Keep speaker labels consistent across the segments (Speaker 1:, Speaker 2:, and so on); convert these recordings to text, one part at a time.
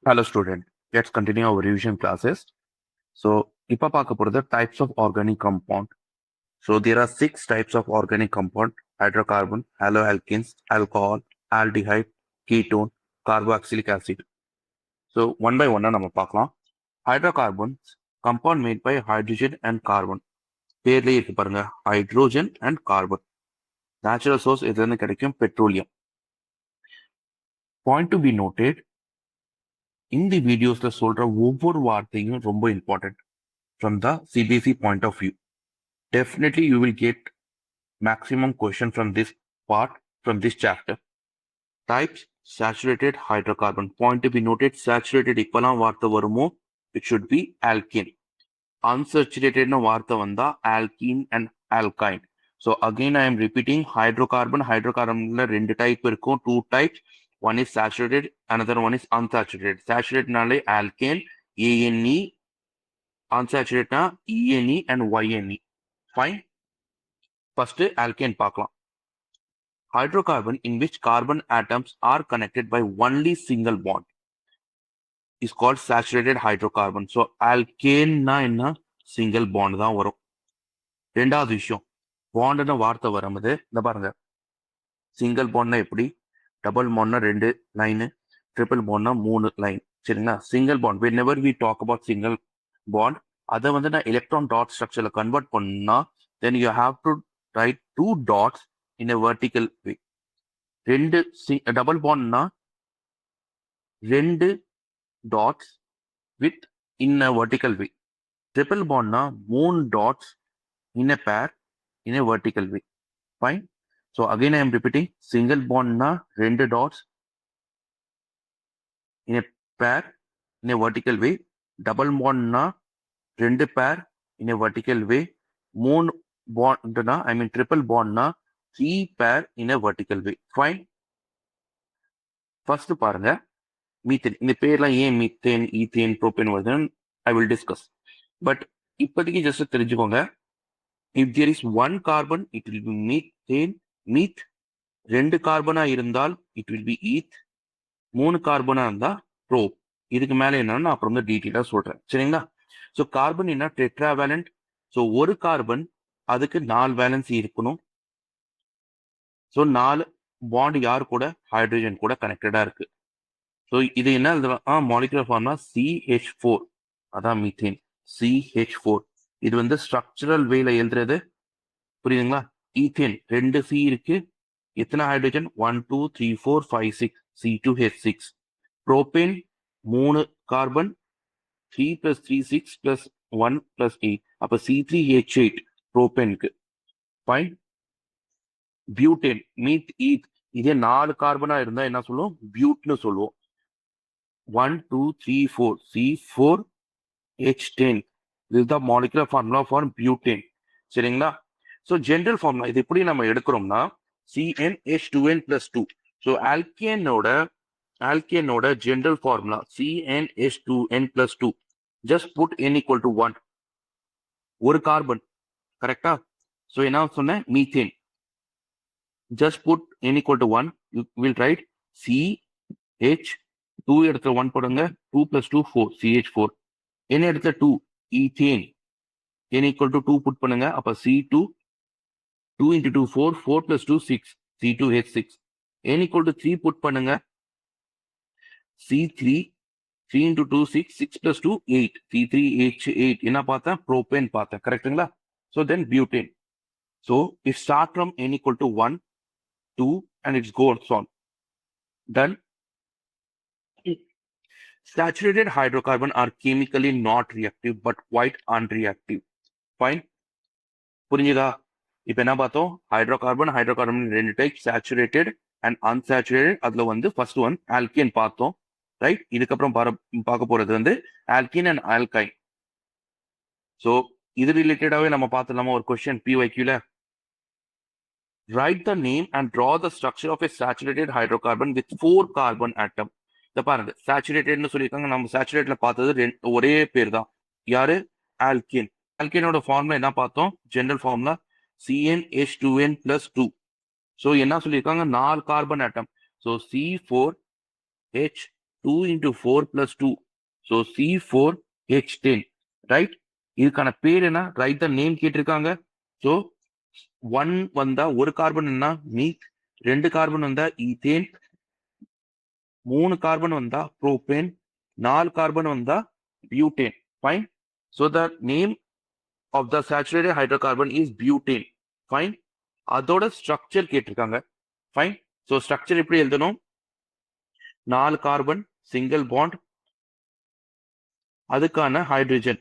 Speaker 1: Hello student, let's continue our revision classes. So, இப்ப பார்க்க போறது types of organic compound. So, there are 6 types of organic compound: hydrocarbon, haloalkenes, alcohol, aldehyde, ketone, carboxylic acid. So, one by one நம்ம பார்க்கலாம். Hydrocarbons, compound made by hydrogen and carbon. பேர்லயே இருக்கு பாருங்க, hydrogen and carbon. Natural source எதுன்னு கிடைக்கும்? Petroleum. Point to be noted, இந்த வீடியோஸ்ல சொல்ற ஒவ்வொரு வார்த்தையும் ரொம்ப important from the CBSE point of view. Definitely you will get maximum question from this part, from this chapter. Types: saturated hydrocarbon. Point to be noted, saturated இப்பலாம் வார்த்தை வருமோ it should be alkene. Unsaturated வார்த்தை வந்தா alkene and alkyne. So again I am repeating, hydrocarbonல ரெண்டு type இருக்கும், two types. One is saturated, another one is unsaturated. Saturated நாலே alkane, ANE, unsaturated na ENE and YNE. Fine. First alkane பார்க்கலாம். Hydrocarbon in which carbon atoms are connected by only single bond is called saturated hydrocarbon. So alkane na என்ன single bond தான் வரும். ரெண்டாவது விஷயம், bondன வார்த்தை வரும்போது இந்த பாருங்க, single bondனா எப்படி, double bondனா 2 லைன், triple bondனா 3 லைன். சரிங்களா? single bond, whenever we talk about single bond, அதை வந்து நான் electron dot structureல convert பண்ணா, then you have to write 2 dots in a vertical way. ரெண்டு டபுள் பாண்ட்னா 2 dots with in a vertical way. Triple bondனா 3 dots in a pair in a vertical way. Fine. So again I am repeating, single bondனா 2 dots in a pair in a vertical way. Double bondனா 2 pair in a vertical way. 3 bondனா I mean triple bondனா 3 pair in a vertical way. Fine. First பாருங்க, methane. இந்த பேர்லாம் ஏன் methane, ethane, propane வருதுன்னு I will discuss. But இப்போதைக்கு just தெரிஞ்சுக்கோங்க, if there is one carbon it will be methane, மீத். 2 கார்பனா இருந்தால் it will be Eid. 3 கார்பனா இருந்தா ப்ரோப். இதுக்கு மேல என்னன்னு நான் அப்புறம் வந்து டீட்டெயிலா சொல்றேன். சரிங்களா? ஸோ கார்பன் என்ன, டெட்ராவேலண்ட். ஸோ ஒரு கார்பன் அதுக்கு 4 வேலன்சி இருக்கணும். ஸோ 4 பாண்ட் யார் கூட, ஹைட்ரஜன் கூட கனெக்டடா இருக்கு. ஸோ இது என்ன எழுதலாம், மாலிகுலர் ஃபார்ம்னா CH4, அதான் மீத்தேன், CH4. இது வந்து ஸ்ட்ரக்சரல் வேல எழுதுறது, புரியுதுங்களா? ஈத்தேன் 2 C இருக்கு, எத்தனை ஹைட்ரஜன், 1 2 3 4 5 6, C2H6. ப்ரோபேன் 3 கார்பன், 3 + 3 6 + 1 + 8, அப்ப C3H8 ப்ரோபேனுக்கு. ஃபைன். பியூட்டேன், மீத் ஈத், இதே 4 கார்பனா இருந்தா என்ன சொல்லுவோம், பியூட்னு சொல்லுவோம். 1 2 3 4, C4H10. This is the molecular formula for butane. சரிங்களா? ஸோ ஜென்ரல் ஃபார்முலா இது எப்படி நம்ம எடுக்கிறோம்னா, CnH2n+2. ஸோ ஆல்கேனோட general formula CnH2n+2. Just put n = 1. ஒரு கார்பன், கரெக்டா? ஸோ என்ன சொன்னேன், methane. Just put n = 1. You will write CH2 இடத்துல 1 போடுங்க, 2 + 2 4, CH4. n இடத்துல 2, ஈத்தேன். n = 2 புட் பண்ணுங்க, அப்ப C2, 2 × 2 4, 4 + 2 6, C2H6. n = 3 புட் பண்ணுங்க, C3, 3 × 2 6, 6 + 2 8, C3H8. என்ன பார்த்தேன், ப்ரோபேன் பார்த்தேன், கரெக்ட்டுங்களா? So then butane. So it start from n = 1, 2 and it goes on. Done. Saturated hydrocarbon are chemically not reactive but quite unreactive. Fine. புரிஞ்சுதா? இப்போ என்ன பார்த்தோம், ஹைட்ரோகார்பன் ரெண்டு டைப், சேச்சுரேட்டட் அண்ட் அன்சேச்சுரேட்டட். அதுல வந்து ஃபர்ஸ்ட் ஒன் ஆல்கேன் பார்த்தோம், right? இதுக்கப்புறம் பார்க்க போறது வந்து ஆல்கீன் அண்ட் ஆல்கைன். ஸோ இது ரிலேட்டடாவே நம்ம பார்த்துலாமா ஒரு question PYQல. Write the name and draw the structure of a saturated hydrocarbon with 4 carbon atom. இத பாருங்க, சேச்சுரேட்டட்னு சொல்லியிருக்காங்க. நம்ம சேச்சுரேட்ல பார்த்தது ஒரே பேர் தான், யாரு, ஆல்கேன். ஆல்கேனோட ஃபார்முலா என்ன பார்த்தோம், ஜெனரல் ஃபார்முலா CnH2n+2. ஸோ என்ன சொல்லியிருக்காங்க, 4 carbon atom. So C4H 2 into 4 plus 2. So C4H10, right? இதுக்கான பேர் என்ன? Write the name கேட்டிருக்காங்க. So 1 வந்தா ஒரு கார்பன் என்ன? மீத். 2 கார்பன் வந்தா ஈத்தேன். 3 கார்பன் வந்தா ப்ரோபேன். 4 கார்பன் வந்தா butane. Fine. So the name of the saturated hydrocarbon is butane. Fine. அதோட ஸ்ட்ரக்சர் கேட்டிருக்காங்க. Fine. So ஸ்ட்ரக்சர் எப்படி எழுதணும்? 4 கார்பன் சிங்கிள் பாண்ட், அதுக்கான hydrogen.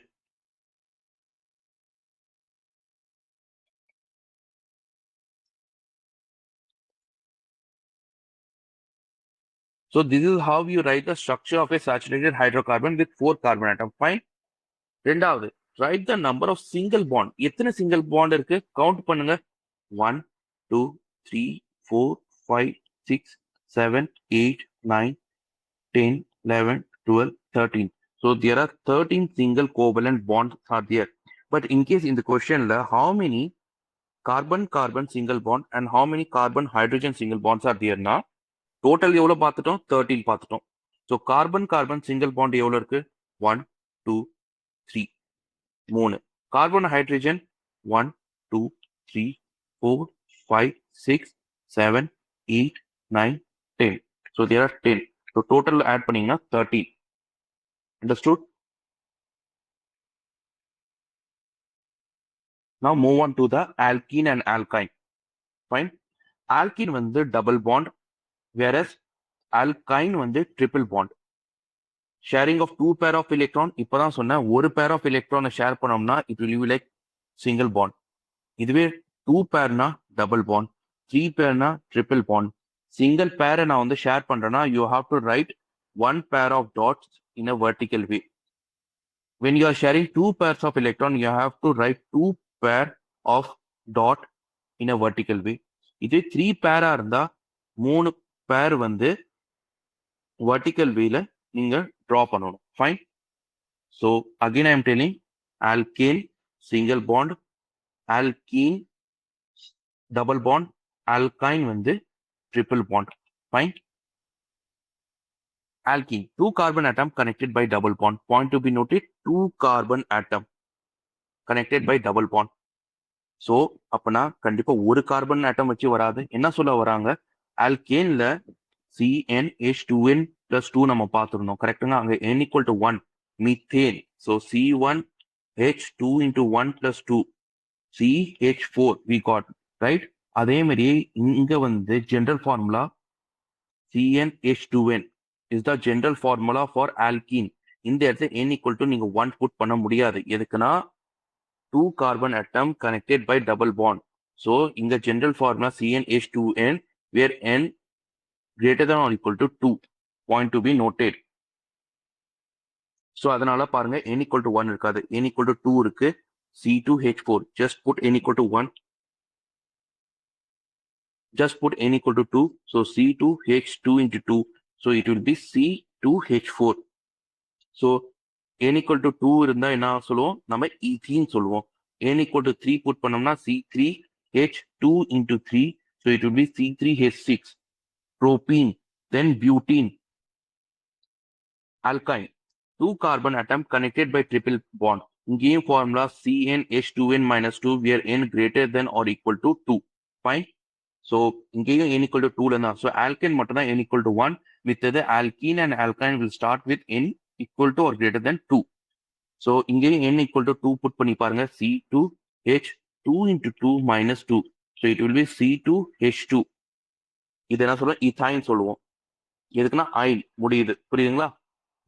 Speaker 1: So this is how you write the structure of a saturated hydrocarbon with 4 carbon atom. Fine. ரெண்டாவது, write the number of single bond. எத்தனை single bond இருக்கு? Count பண்ணுங்க. 1, 2, 3, 4, 5, 6, 7, 8, 9, 10, 11, 12, 13. So there are 13 single covalent bonds are there. But in case in the question, how many carbon-carbon single bond and how many carbon-hydrogen single bonds are there? Na? Total எவ்வளவு பார்த்துட்டோம்? 13 பார்த்துட்டோம். So carbon-carbon single bond எவ்வளவு இருக்கு? 1, 2, 3. 3. Carbon-hydrogen 1, 2, 3, 4, 5, 6, 7, 8, 9, 10. So there are 10. So total add பண்ணீங்கன்னா 13. Understood? Now move on to the alkene and alkyne. Fine. Alkene வந்து double bond, whereas alkyne வந்து triple bond. Sharing of 2 pair of electron. இப்பதான் சொன்ன ஒரு pair of electron share பண்ணோம்னா it will be like single bond. இதுவே 2 pairனா double bond, 3 pairனா triple bond. Single pair நான் வந்து share பண்றேன்னா you have to write 1 pair of dots in a vertical way. When you are sharing 2 pairs of electron, you have to write 2 pair of dot in a vertical way. இது 3 pair இருந்தா 3 pair வந்து vertical wayல நீங்க draw பண்ணணும். Fine. So again I am telling alkane single bond, alkene double bond, alkyne வந்து triple bond. Fine. Alkene, 2 carbon atom connected by double bond. Point to be noted, 2 carbon atom connected by double bond. So அப்பனா கண்டிப்பா ஒரு carbon atom வச்சு வராது. என்ன சொல்ல வராங்க? ஆல்கேன்ல CnH2n plus 2 நம்ம பார்த்துருந்தோம். கரெக்டுங்க? அங்க n equal to 1. Methane. So C1H2 into 1 plus 2. CH4 we got. Right? அதே மாதிரி இங்க வந்து general formula CnH2n is the general formula for alkene. இந்த இடத்துல n equal to நீங்க 1 put பண்ண முடியாது. எதுக்குன்னா 2 carbon atom connected by double bond. So in the general formula CnH2n where n greater than or equal to 2. Point to be noted. So அதனால பாருங்க n equal to 1 இருக்காது. n equal to 2 இருக்கு. C2H4. Just put n equal to 1. Just put n equal to 2. So C2H2 into 2. So it will be C2H4. So n equal to 2 இருந்தா என்ன சொல்லுவோம்? நம்ம ethene சொல்லுவோம். n equal to 3 put பண்ணோம்னா C3H2 into 3. So it will be C3H6. Propene. Then butene. Alkyne. 2 carbon atom connected by triple bond. Game formula CnH2n minus 2 where n greater than or equal to 2. Fine. So இங்கேயும் n equal to 2 தான். So alkane மட்டும் தான் n equal to 1. With the alkene and alkyne will start with n equal to or greater than 2. So இங்கேயும் n equal to 2 put பண்ணி பாருங்க. C2H2 into 2 minus 2. So it will be C2H2. இது என்ன சொல்லுவோம்? ethyne சொல்லுவோம். எதுக்குன்னா ion முடியுது. புரியுதுங்களா?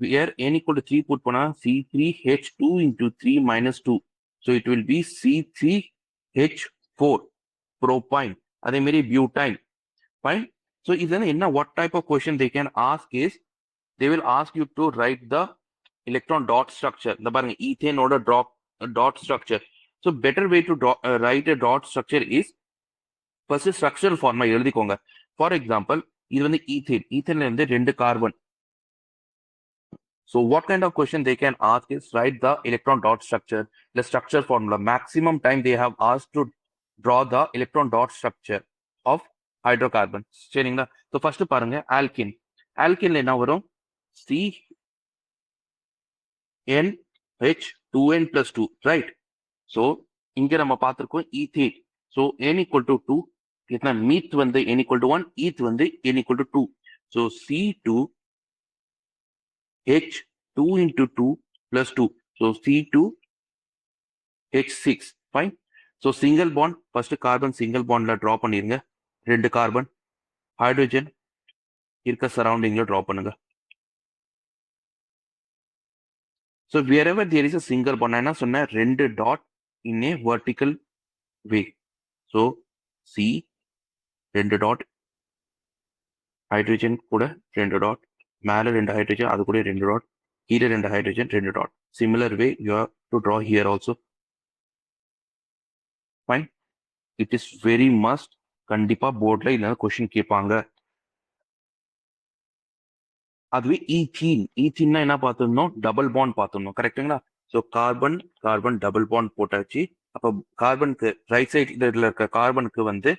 Speaker 1: Where n equal to 3 put பண்ணா C3H2 into 3 minus 2. So it will be C3H4. Propine. அதே மாதிரி butane. Fine. So இதெல்லாம் என்ன what type of question they can ask is they will ask you to write the electron dot structure. இந்த பாருங்க ethane ஓட dot structure. So better way to write a dot structure is first structural formula எழுதிக்கோங்க. For example, இது வந்து ethane. ethane இருந்து 2 carbon. So what kind of question they can ask is write the electron dot structure, the structure formula. Maximum time they have asked to draw the electron dot structure of hydrocarbons. சரிங்களா? So first பாருங்க alkene. Alkene என்ன வரும்? CnH2n plus 2, right? So இங்க நம்ம பார்த்திருக்கோம் ethane. So n equal to 2, कितना மீத் வந்து n equal to 1, Eid வந்து n equal to 2. So C2H2 into 2 plus 2. So C2H6, fine. So single bond, first carbon single bond la draw பண்ணிருங்க. ரெண்டு carbon hydrogen இருக்க சரௌண்டிங்ல draw பண்ணுங்க. So wherever there is a single bond, நான் என்ன சொன்னேன், ரெண்டு dot in a vertical way. So C ரெண்டு dot, hydrogen கூட ரெண்டு டாட், மேல ரெண்டு ஹைட்ரஜன் அது கூட ரெண்டு டாட், கீழே ரெண்டு ஹைட்ரஜன் ரெண்டு dot. Similar way you have to draw here also. Fine. It is very must. கண்டிப்பா போர்ட்ல இல்லைன்னா கொஸ்டின் கேட்பாங்க. அதுவே ஈத்தீன்னா என்ன பார்த்துருந்தோம், டபுள் பாண்ட் பார்த்துருந்தோம், கரெக்டுங்களா? So carbon carbon double bond போட்டாச்சு. அப்போ கார்பனுக்கு ரைட் சைட்ல இருக்க கார்பனுக்கு வந்து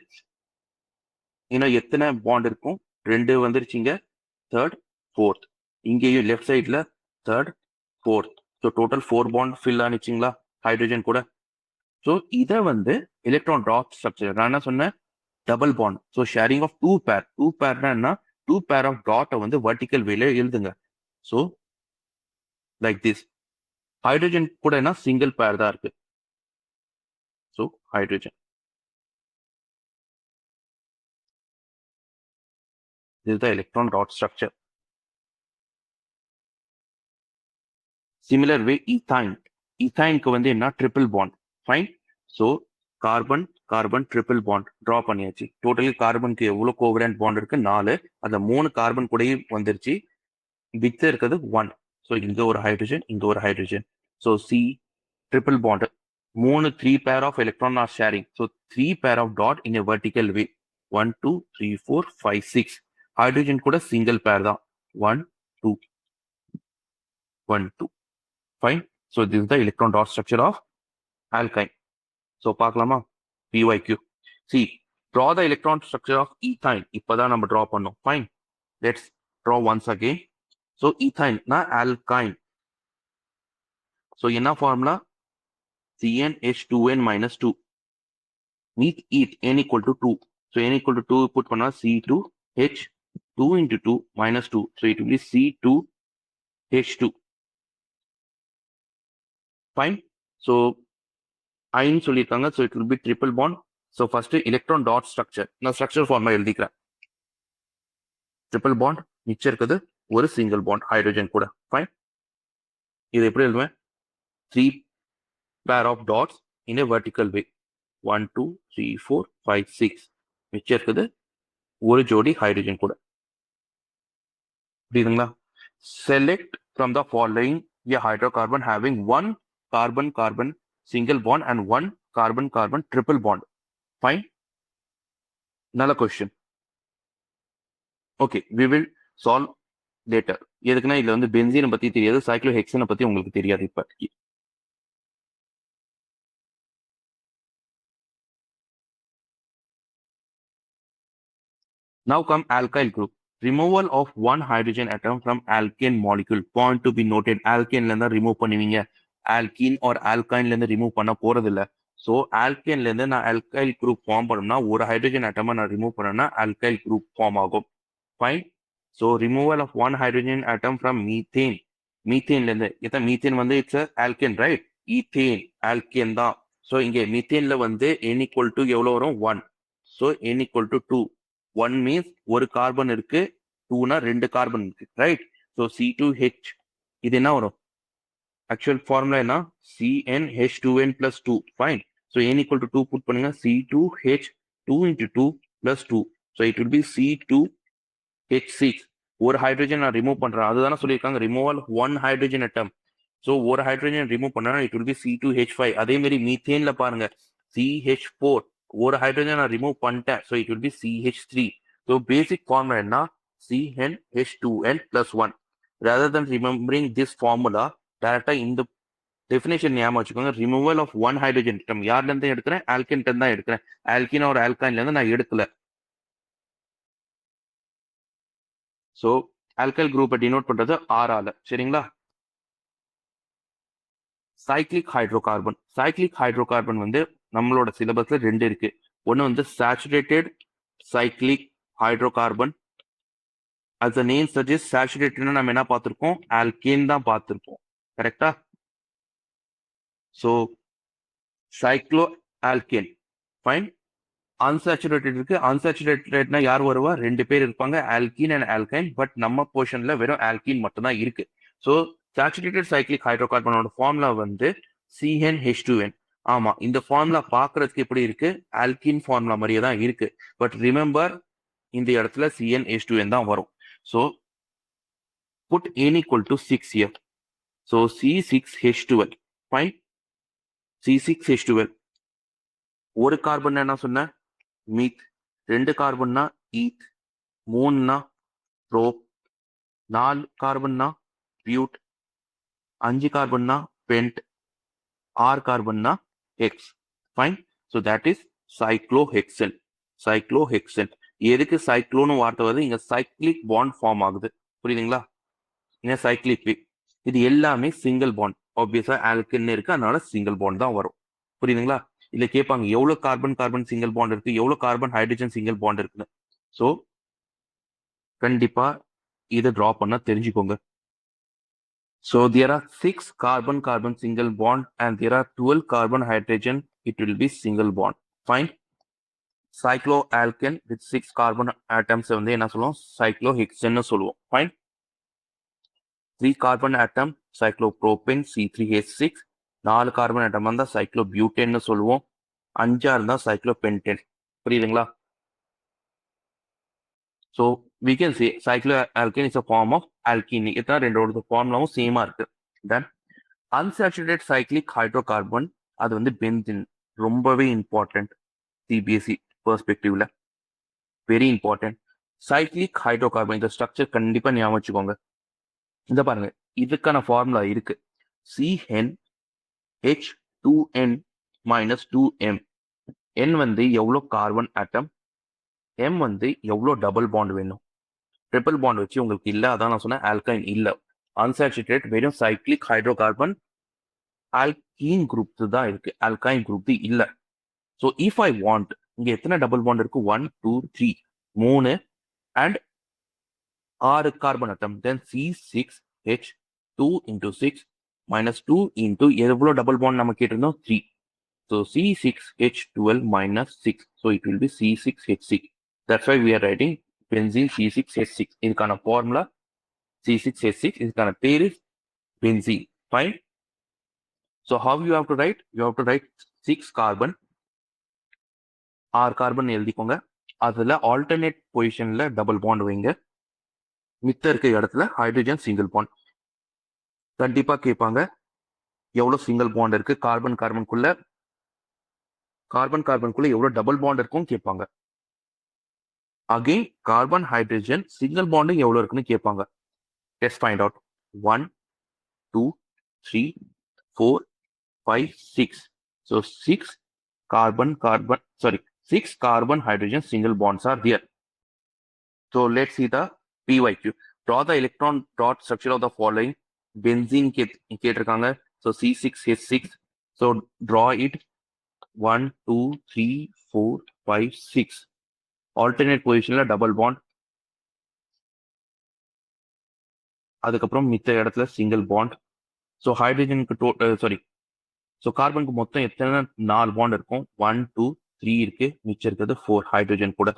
Speaker 1: இன்னும் எத்தனை பாண்ட் இருக்கும், ரெண்டு வந்துருச்சுங்க, தேர்ட் ஃபோர்த். இங்கேயும் லெஃப்ட் சைட்ல third fourth. So total 4 bond fill ஆனிச்சுங்களா ஹைட்ரஜன் கூட. ஸோ இதை வந்து எலக்ட்ரான் டாட் ஸ்ட்ரக்சர் நான் என்ன சொன்னேன், double bond. So sharing of two பேர்னா என்ன, டூ பேர் ஆஃப் டாட்டை வந்து வெர்டிக்கல் வேல எழுதுங்க. So like this. ஹைட்ரஜன் கூட என்ன சிங்கிள் பேர் தான் இருக்கு. So hydrogen, this is the electron dot structure. Similar way ethine வந்து என்ன, triple bond, fine. So carbon carbon triple bond draw பண்ணியாச்சு. டோட்டலி கார்பனுக்கு எவ்வளவு கோவலன்ட் பாண்ட் இருக்கு, 4. அந்த 3 கார்பன் கூடயும் வந்துருச்சு. வித் இருக்கிறது 1. ஸோ இங்க ஒரு ஹைட்ரஜன், இங்க ஒரு hydrogen. So C triple bond, 3 pair of electron are sharing. So 3 pair of dot in a vertical way. 1 2 3 4 5 6. Hydrogen கூட சிங்கிள் பேர் தான், 1 2 1 2. Fine. So this is the electron dot structure of alkyne. So பார்க்கலாமா, PYQ. See, draw the electron structure of ethine. இப்பதான் நம்ம draw பண்ணோம். Fine. Let's draw once again. So ethine na alkyne. So என்ன formula, CnH2n minus 2. Meet eth n equal to 2. So n equal to 2 put பண்ணா C2H2 into 2 minus 2. So it will be C2H2. Fine. So ஐன்னு சொல்லியிருக்காங்க. So it will be triple bond. So first electron dot structure நான் structure ஃபார்மா எழுதிக்கிறேன். Triple bond, மிச்சம் இருக்குது ஒரு single bond hydrogen கூட. ஃபைன். இது எப்படி எழுதுவேன், 3 pair of dots in a vertical way. 1 2 3 4 5 6. மிச்சம் இருக்குது ஒரு ஜோடி ஹைட்ரஜன் கூட. புரியுதுங்களா? Select from the following a hydrocarbon having one carbon carbon single bond and one carbon carbon triple bond. Fine. Another question. Okay, we will solve later. எதுக்குன்னா இதுல வந்து பென்சீனை பத்தி தெரியாது, சைக்ளோஹெக்சனை பத்தி உங்களுக்கு தெரியாது இப்ப. Now come alkyl group. Removal of one hydrogen atom from alkane molecule. Point to be noted. Alkane ல இருந்தா ரிமூவ் பண்ணுவீங்க, alkene or alkyne ல இருந்து ரிமூவ் பண்ண போறது இல்ல. ஸோ ஆல்கேன்ல இருந்து நான் ஆல்கைல் குரூப் ஃபார்ம் பண்ணணும்னா ஒரு ஹைட்ரஜன் ஆட்டமா நான் ரிமூவ் பண்ணேன்னா ஆல்கைல் குரூப் ஃபார்ம் ஆகும். Fine. So removal of one hydrogen atom from methane. மீத்தேன்ல இருந்து எத்தனை மீத்தேன் வந்து it's alkane, right? Ethane alkane தான். ஸோ இங்கே மீத்தேன்ல வந்து n equal to எவ்வளோ வரும், 1. So n equal to 2. 1 means ஒரு கார்பன் இருக்கு, 2னா ரெண்டு கார்பன் இருக்கு, ரைட்? ஸோ C2H இது என்ன வரும், ஆக்சுவல் ஃபார்முலா என்ன, CnH2n plus 2. Fine. So n equal to 2 put பண்ணுங்க, C2H2 into 2 plus 2. So it will be C2H6. ஒரு ஹைட்ரஜன் நான் ரிமூவ் பண்றேன், அதுதானே சொல்லியிருக்காங்க, removal one hydrogen atom. So ஒரு ஹைட்ரஜன் ரிமூவ் பண்ணா இட் வில் பி C2H5. அதே மாதிரி மீத்தேன்ல பாருங்க, CH4. ஒரு ஹைட்ரஜன் நான் ரிமூவ் பண்ணிட்டேன், so it will B CH3. So basic formula என்ன, CnH2n plus 1. rather than remembering this formula, டைரக்டா இந்த டெஃபினேஷன் ஞாபகம் வச்சுக்கோங்க. ரிமூவல் ஆஃப் ஒன் ஹைட்ரஜன் அட்டம் யார்ல இருந்து எடுக்கிறேன், ஆல்கேன் தான் எடுக்கிறேன். ஆல்கின் ஒரு ஆல்கைன்ல இருந்து நான் எடுக்கல. ஸோ ஆல்கைல் குரூப்பை டினோட் பண்றது R ஆல. சரிங்களா? Cyclic hydrocarbon. சைக்ளிக் ஹைட்ரோகார்பன் வந்து நம்மளோட சிலபஸ்ல 2 இருக்கு. ஒன்னு வந்து saturated cyclic hydrocarbon. as the name suggests சேச்சுரேட்டட்னா நம்ம என்ன பார்த்திருக்கோம்? ஆல்கேன் தான் பார்த்திருக்கோம். கரெக்டா? So cyclo alkane. Fine. Unsaturated இருக்கு. அன்சாச்சுரேட்டட்னா யார் வருவா? 2 பேர் இருப்பாங்க, ஆல்கீன் அண்ட் ஆல்கைன். பட் நம்ம போர்ஷன்ல வெறும் ஆல்கீன் மட்டும் தான் இருக்கு. ஸோ சேச்சுரேட்டட் சைக்ளிக் ஹைட்ரோகார்பனோட ஃபார்முலா வந்து CnH2n. ஆமா, இந்த ஃபார்முலா பார்க்கறதுக்கு எப்படி இருக்கு? ஆல்கீன் ஃபார்முலா மாதிரியே தான் இருக்கு. பட் ரிமெம்பர், இந்த இடத்துல CnH2n தான் வரும். So put n equal to 6 here. So C6H12. Fine. C6H12. ஒரு கார்பன் என்ன சொன்ன? மீத். 2 கார்பன்னா ஈத். 3னா ப்ரோப். 4 கார்பன்னா பியூட். 5 கார்பன்னா பென்ட். 6 கார்பன்னா hex. Fine. So that is cyclohexane. Cyclohexane. எதுக்கு சைக்ளோன்னு வார்த்தை வருது? இங்க சைக்ளிக் பாண்ட் ஃபார்ம் ஆகுது. புரியுதுங்களா? இங்க சைக்ளிக். இது எல்லாமே சிங்கிள் பாண்ட். ஆப்வியஸா ஆல்கன் இருக்கு, அதனால சிங்கிள் பாண்ட் தான் வரும். புரியுதுங்களா? இதுல கேட்பாங்க எவ்வளவு கார்பன் கார்பன் சிங்கிள் பாண்ட் இருக்கு, எவ்வளவு கார்பன் ஹைட்ரஜன் சிங்கிள் பாண்ட் இருக்குன்னு. ஸோ கண்டிப்பா இதை டிரா பண்ண தெரிஞ்சுக்கோங்க. So there are 6 carbon carbon single bond and there are 12 carbon hydrogen. It will be single bond. Fine. Cycloalkane with 6 carbon atoms வந்து என்ன சொல்லுவோம்? cyclohexane சொல்லுவோம். Fine. 3 carbon atom cyclopropane C3H6. 4 carbon atom வந்தா cyclobutane சொல்லுவோம். 5 இருந்தா cyclopentane. புரியுதுங்களா? So we can say cycloalkane is a form of alkene. இதான் ரெண்டோட ஃபார்முலாவும் சேமா இருக்கு. Then unsaturated cyclic hydrocarbon, அது வந்து பென்சின். ரொம்பவே இம்பார்ட்டன்ட் CBSE பெர்ஸ்பெக்டிவ்ல. Very important. சைக்ளிக் ஹைட்ரோகார்பன், இந்த ஸ்ட்ரக்சர் கண்டிப்பா ஞாபகம் வச்சுக்கோங்க. இந்த பாருங்க, இதுக்கான ஃபார்முலா இருக்கு. CnH2n minus 2m. n வந்து எவ்வளோ கார்பன் ஆட்டம், m வந்து எவ்வளோ டபுள் பாண்ட் வேணும். ட்ரிபிள் பாண்ட் வச்சு உங்களுக்கு இல்ல, அதான் நான் சொன்னேன் ஆல்கைன் இல்ல. அன்சாச்சுரேட்டட் வெறும் சைக்ளிக் ஹைட்ரோகார்பன் ஆல்கீன் குரூப் தான் இருக்கு, ஆல்கைன் குரூப் இல்ல. ஸோ இஃப் ஐ வாண்ட், இங்க எத்தனை டபுள் பாண்ட் இருக்கு? 1 2 3, 3 and 6 carbon attempt. Then C6H2 into 6 minus 2 into எவ்வளோ டபுள் பாண்ட் நம்ம கேட்டிருந்தோம்? 3. So C6H12 minus 6. So it will be C6H6. That's why we are writing benzene C6H6. இதுக்கான formula C6H6. இதுக்கான பேர் benzene. Fine. So how you have to write? You have to write 6 carbon, 6 carbon எழுதிக்கோங்க. அதுல alternate பொசிஷன்ல double bond வைங்க. மித்த இருக்க இடத்துல ஹைட்ரஜன் சிங்கிள் பாண்ட். கண்டிப்பா கேட்பாங்க எவ்வளவு சிங்கிள் பாண்ட் இருக்கு கார்பன் கார்பனுக்குள்ள, கார்பன் கார்பனுக்குள்ள எவ்வளவு டபுள் பாண்ட் இருக்கும் கேட்பாங்க. Again carbon hydrogen single bond எவ்வளவு இருக்குன்னு கேட்பாங்க. Let's find out. 1 2 3 4 5 6. So 6 carbon 6 carbon hydrogen single bonds are there. So let's see the PYQ. Draw the electron dot structure of the following. Benzene கேட்டிருக்காங்க. So C6H6. So draw it. 1 2 3 4 5 6. Alternate positionல double bond. அதுக்கப்புறம் மித்த இடத்துல single bond. So ஹைட்ரஜனுக்கு so கார்பனுக்கு மொத்தம் எத்தனை 4 bond இருக்கும்? 1 2 3 இருக்கு, மிச்சம் இருக்கிறது 4 ஹைட்ரஜன் கூட.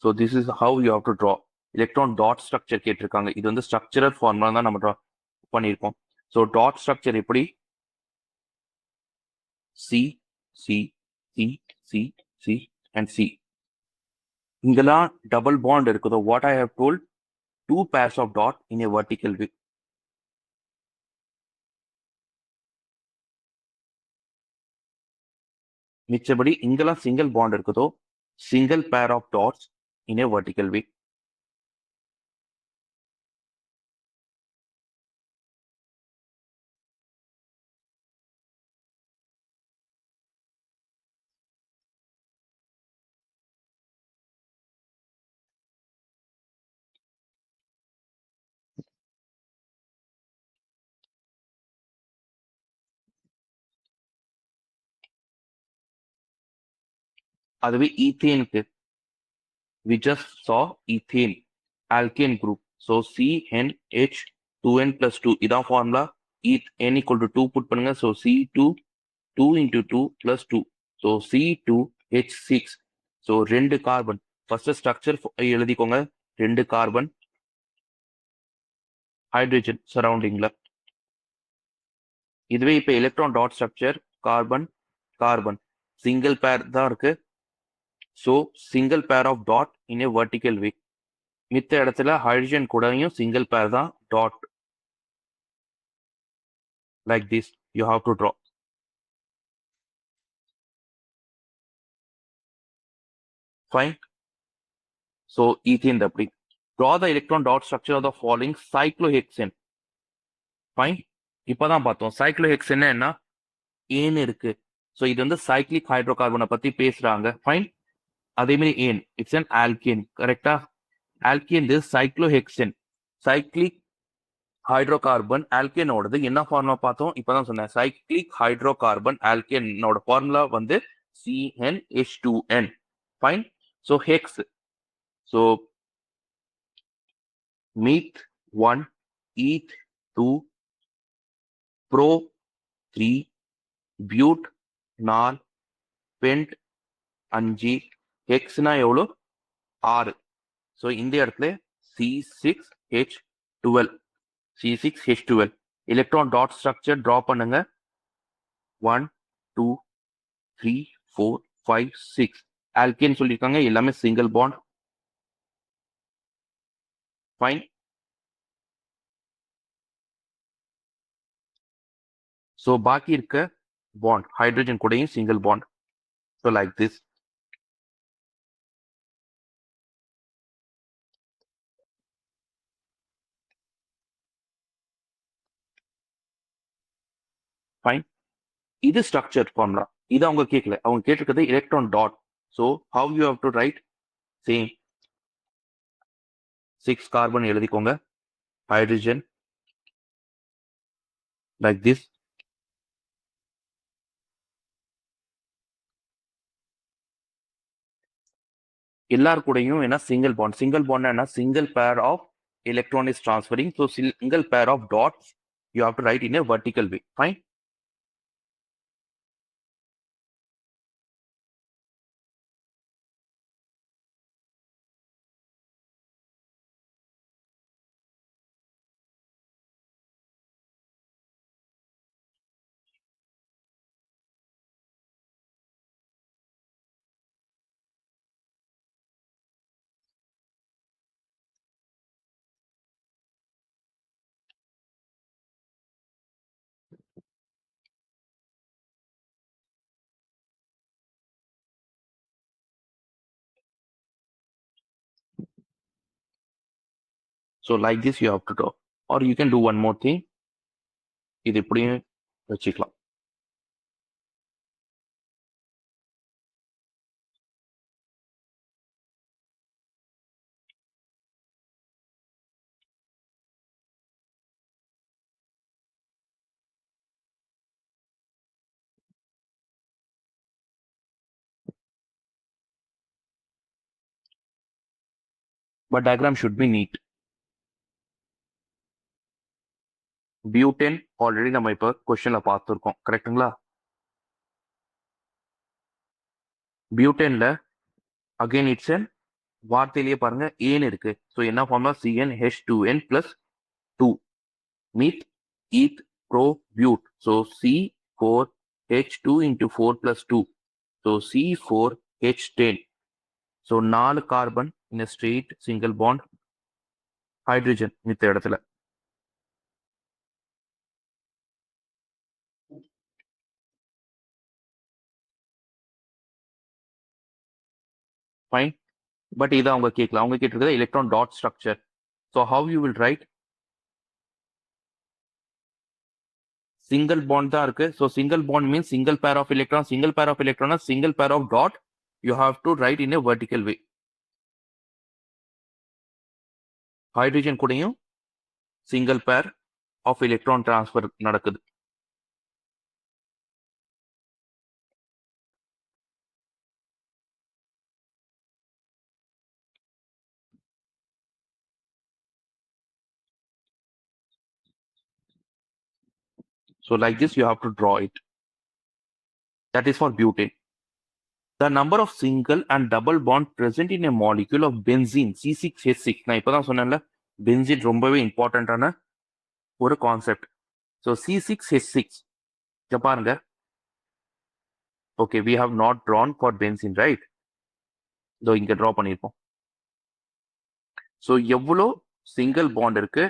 Speaker 1: So this is how you have to draw. Electron dot structure கேட்டிருக்காங்க. இது வந்து ஸ்ட்ரக்சரல் ஃபார்முலா தான் நம்ம ட்ரா பண்ணியிருக்கோம். ஸோ டாட் ஸ்ட்ரக்சர் எப்படி? C C C C C and C. இங்கெல்லாம் டபுள் பாண்ட் இருக்குதோ, what I have told, 2 pairs of dot in a vertical way. மிச்சபடி இங்கெல்லாம் சிங்கிள் பாண்ட் இருக்குதோ, single pair of dots in a vertical way. அதுவே ஈத்தேனுக்கு we just saw ethane alkane group. So CnH2n plus 2 இதான் formula. n equal to 2 put பண்ணுங்க. So C2 2 into 2 plus 2. So C2H6. So ரெண்டு carbon. First structure எழுதிக்கோங்க. ரெண்டு carbon hydrogen சரௌண்டிங்ல. இதுவே இப்ப electron dot structure carbon carbon single pair தான் இருக்கு. So single pair of dot in a vertical way. மித்த இடத்துல ஹைட்ரஜன் கூடயும் சிங்கிள் பேர் தான் dot. Like this you have to draw. Fine. So ethane double. Draw the electron dot structure of the following cyclohexane. Fine. இப்பதான் பார்த்தோம் cyclohexane என்ன ஏன் இருக்கு. So இது வந்து cyclic hydrocarbon பத்தி பேசுறாங்க. ஃபைன். அதே மாதிரி ஏன் இட்ஸ் an alkane. கரெக்டா? alkane is cyclohexane. cyclic hydrocarbon alkaneோடது என்ன ஃபார்முலா பார்த்தோம். இப்பதான் சொன்னேன் cyclic hydrocarbon alkaneோட ஃபார்முலா வந்து CnH2n. Fine. So hex. So meth 1, eth 2, pro 3, but 4, pent 5, ஹெக்ஸ்னா எவ்வளோ 6. ஸோ இந்த இடத்துல C6H12 electron dot structure draw பண்ணுங்க. 1 2 3 4 5 6 ஆல்கேன் சொல்லியிருக்காங்க. எல்லாமே சிங்கிள் பாண்ட். ஃபைன். ஸோ பாக்கி இருக்க பாண்ட் ஹைட்ரஜன் கூடயும் single bond. So like this. Fine. இது ஸ்ட்ரக்சர் ஃபார்முலா. இது அவங்க கேட்கல. அவங்க கேட்டிருக்கிறது electron dot. So how you have to write same 6 carbon எழுதிக்கோங்க. Hydrogen like this. எல்லார் கூடயும் என்ன சிங்கிள் பாண்ட். சிங்கிள் பாண்ட் என்ன single pair of electron is transferring. So single pair of dots you have to write in a vertical way. Fine. So like this you have to draw. Or you can do one more thing. இது இப்படியும் வச்சுக்கலாம். But diagram should be neat. Butane already நம்ம இப்போ கொஸ்டின்ல பார்த்துருக்கோம். கரெக்டுங்களா? பியூட்டேன்ல again it's என் வார்த்தையிலேயே பாருங்க ஏன் இருக்கு. ஸோ என்ன formula CnH2n plus 2. Meth eth pro but. So C4H2 into 4 plus 2. So C4H10. So 4 carbon in straight single bond hydrogen மித்த இடத்துல. ஃபைன். பட் இதை அவங்க கேட்கல. அவங்க கேட்டிருக்கிறது electron dot structure. So how you will write single bond தான் இருக்கு. So single bond means single pair of electron. Single pair of electron single pair of dot you have to write in a vertical way. Hydrogen கூடயும் single pair of electron transfer நடக்குது. So like this, you have to draw it. That is for butane. The number of single and double bond present in a molecule of benzene C6H6. நான் இப்பதான் சொன்னேன்ல benzene ரொம்பவே இம்பார்ட்டன்டான ஒரு concept. So C6H6 இங்க பாருங்க. Okay, we have not drawn for benzene, right? இதோ இங்க draw பண்ணிருப்போம். So எவ்வளோ சிங்கிள் பாண்ட் இருக்கு,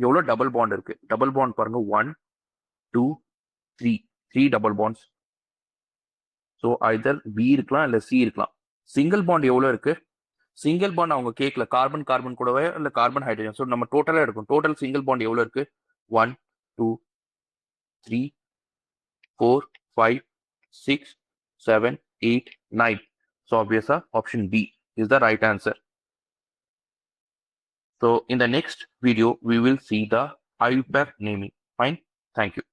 Speaker 1: எவ்வளோ டபுள் பாண்ட் இருக்கு. டபுள் பாண்ட் பாருங்க 1 2 3 double bonds. So either be இருக்கலாம் இல்லை சி இருக்கலாம். சிங்கிள் பாண்ட் எவ்வளோ இருக்கு? சிங்கிள் பாண்ட் அவங்க கேட்கல, கார்பன் கார்பன் கூடவே இல்லை கார்பன் ஹைட்ரஜன். ஸோ நம்ம டோட்டலாக எடுக்கும். டோட்டல் சிங்கிள் பாண்ட் எவ்வளோ இருக்கு? 1 2 3 4 5 6 7 8 9. So obviously option B is the right answer. So in the next video, we will see the hyper naming. Fine. Thank you.